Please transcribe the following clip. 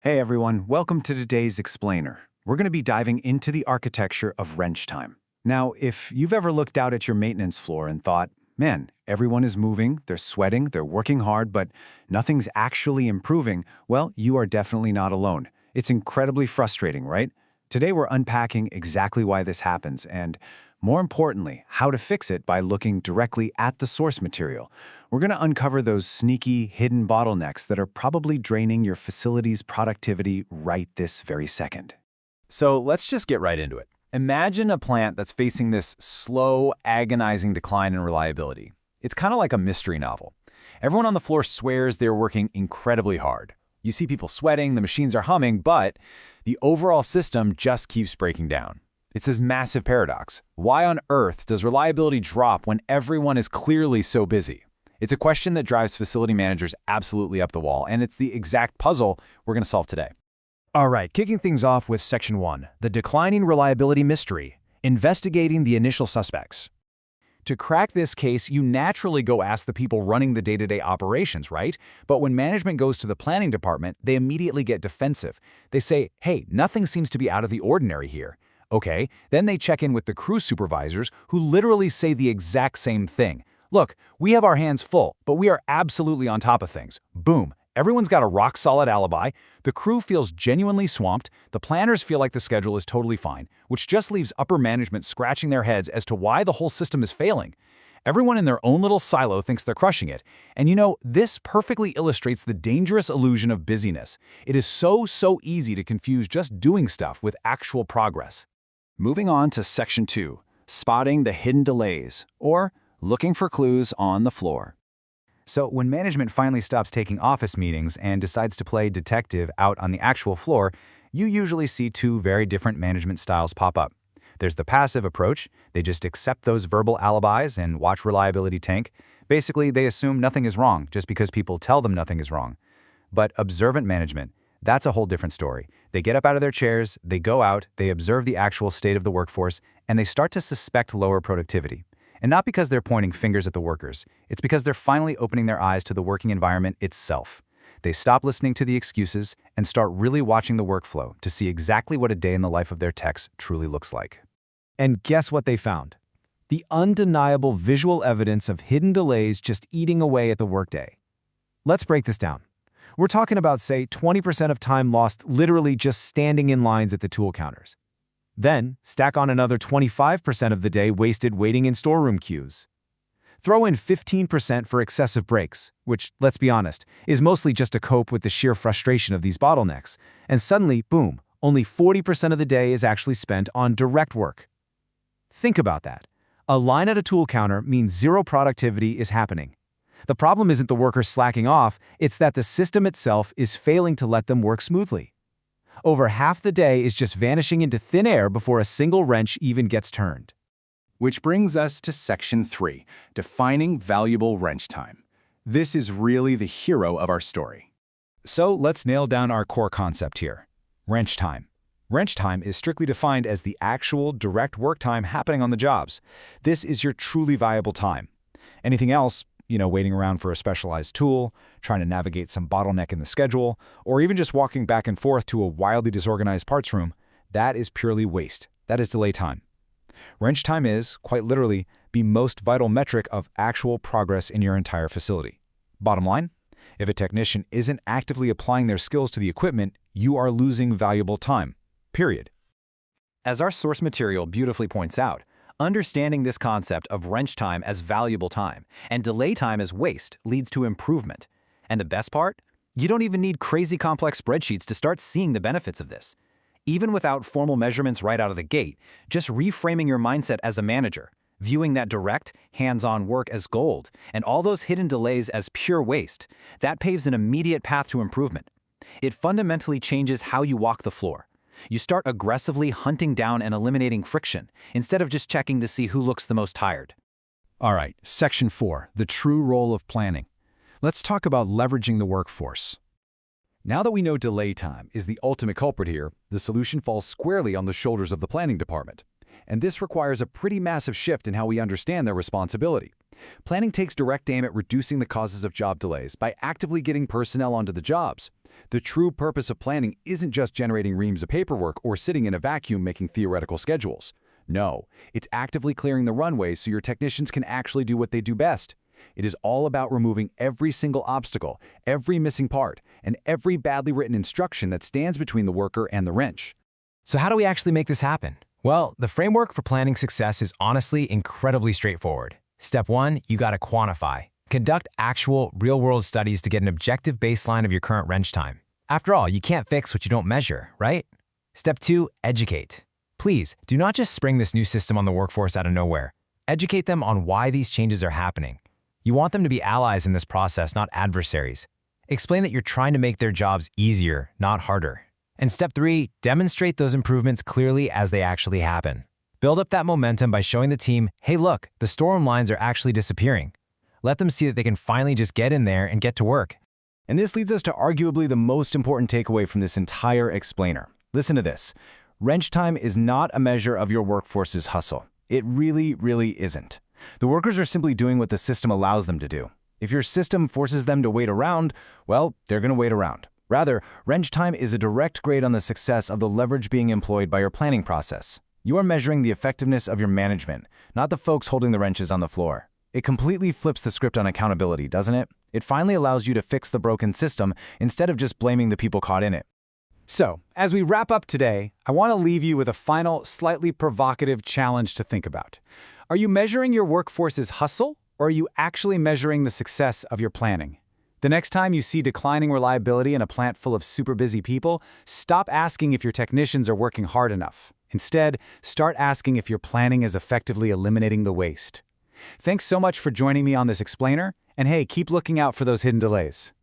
Hey everyone, welcome to today's Explainer. We're going to be diving into the architecture of wrench time. Now, if you've ever looked out at your maintenance floor and thought, man, everyone is moving, they're sweating, they're working hard, but nothing's actually improving, well, you are definitely not alone. It's incredibly frustrating, right? Today we're unpacking exactly why this happens and, more importantly, how to fix it by looking directly at the source material. We're going to uncover those sneaky, hidden bottlenecks that are probably draining your facility's productivity right this very second. So let's just get right into it. Imagine a plant that's facing this slow, agonizing decline in reliability. It's kind of like a mystery novel. Everyone on the floor swears they're working incredibly hard. You see people sweating, the machines are humming, but the overall system just keeps breaking down. It's this massive paradox. Why on earth does reliability drop when everyone is clearly so busy? It's a question that drives facility managers absolutely up the wall, and it's the exact puzzle we're going to solve today. All right, kicking things off with Section 1, the declining reliability mystery, investigating the initial suspects. To crack this case, you naturally go ask the people running the day-to-day operations, right? But when management goes to the planning department, they immediately get defensive. They say, hey, nothing seems to be out of the ordinary here. Okay, then they check in with the crew supervisors who literally say the exact same thing. Look, we have our hands full, but we are absolutely on top of things. Boom. Everyone's got a rock-solid alibi, the crew feels genuinely swamped, the planners feel like the schedule is totally fine, which just leaves upper management scratching their heads as to why the whole system is failing. Everyone in their own little silo thinks they're crushing it. And you know, this perfectly illustrates the dangerous illusion of busyness. It is so easy to confuse just doing stuff with actual progress. Moving on to Section 2, spotting the hidden delays, or looking for clues on the floor. So when management finally stops taking office meetings and decides to play detective out on the actual floor, you usually see two very different management styles pop up. There's the passive approach. They just accept those verbal alibis and watch reliability tank. Basically, they assume nothing is wrong just because people tell them nothing is wrong. But observant management, that's a whole different story. They get up out of their chairs, they go out, they observe the actual state of the workforce, and they start to suspect lower productivity. And not because they're pointing fingers at the workers, it's because they're finally opening their eyes to the working environment itself. They stop listening to the excuses and start really watching the workflow to see exactly what a day in the life of their techs truly looks like. And guess what they found? The undeniable visual evidence of hidden delays just eating away at the workday. Let's break this down. We're talking about, say, 20% of time lost literally just standing in lines at the tool counters. Then, stack on another 25% of the day wasted waiting in storeroom queues. Throw in 15% for excessive breaks, which, let's be honest, is mostly just to cope with the sheer frustration of these bottlenecks, and suddenly, boom, only 40% of the day is actually spent on direct work. Think about that. A line at a tool counter means zero productivity is happening. The problem isn't the workers slacking off, it's that the system itself is failing to let them work smoothly. Over half the day is just vanishing into thin air before a single wrench even gets turned. Which brings us to Section 3, defining valuable wrench time. This is really the hero of our story. So let's nail down our core concept here. Wrench time. Wrench time is strictly defined as the actual direct work time happening on the jobs. This is your truly valuable time. Anything else, waiting around for a specialized tool, trying to navigate some bottleneck in the schedule, or even just walking back and forth to a wildly disorganized parts room, that is purely waste. That is delay time. Wrench time is, quite literally, the most vital metric of actual progress in your entire facility. Bottom line, if a technician isn't actively applying their skills to the equipment, you are losing valuable time. Period. As our source material beautifully points out, understanding this concept of wrench time as valuable time and delay time as waste leads to improvement. And the best part? You don't even need crazy complex spreadsheets to start seeing the benefits of this. Even without formal measurements right out of the gate, just reframing your mindset as a manager, viewing that direct, hands-on work as gold, and all those hidden delays as pure waste, that paves an immediate path to improvement. It fundamentally changes how you walk the floor. You start aggressively hunting down and eliminating friction, instead of just checking to see who looks the most tired. All right, Section 4, the true role of planning. Let's talk about leveraging the workforce. Now that we know delay time is the ultimate culprit here, the solution falls squarely on the shoulders of the planning department. And this requires a pretty massive shift in how we understand their responsibility. Planning takes direct aim at reducing the causes of job delays by actively getting personnel onto the jobs. The true purpose of planning isn't just generating reams of paperwork or sitting in a vacuum making theoretical schedules. No, it's actively clearing the runway so your technicians can actually do what they do best. It is all about removing every single obstacle, every missing part, and every badly written instruction that stands between the worker and the wrench. So how do we actually make this happen? Well, the framework for planning success is honestly incredibly straightforward. Step 1, you gotta quantify. Conduct actual, real-world studies to get an objective baseline of your current wrench time. After all, you can't fix what you don't measure, right? Step 2, educate. Please, do not just spring this new system on the workforce out of nowhere. Educate them on why these changes are happening. You want them to be allies in this process, not adversaries. Explain that you're trying to make their jobs easier, not harder. And step 3, demonstrate those improvements clearly as they actually happen. Build up that momentum by showing the team, hey look, the storeroom lines are actually disappearing. Let them see that they can finally just get in there and get to work. And this leads us to arguably the most important takeaway from this entire explainer. Listen to this. Wrench time is not a measure of your workforce's hustle. It really, really isn't. The workers are simply doing what the system allows them to do. If your system forces them to wait around, well, they're going to wait around. Rather, wrench time is a direct grade on the success of the leverage being employed by your planning process. You are measuring the effectiveness of your management, not the folks holding the wrenches on the floor. It completely flips the script on accountability, doesn't it? It finally allows you to fix the broken system instead of just blaming the people caught in it. So, as we wrap up today, I want to leave you with a final, slightly provocative challenge to think about. Are you measuring your workforce's hustle, or are you actually measuring the success of your planning? The next time you see declining reliability in a plant full of super busy people, stop asking if your technicians are working hard enough. Instead, start asking if your planning is effectively eliminating the waste. Thanks so much for joining me on this explainer, and hey, keep looking out for those hidden delays.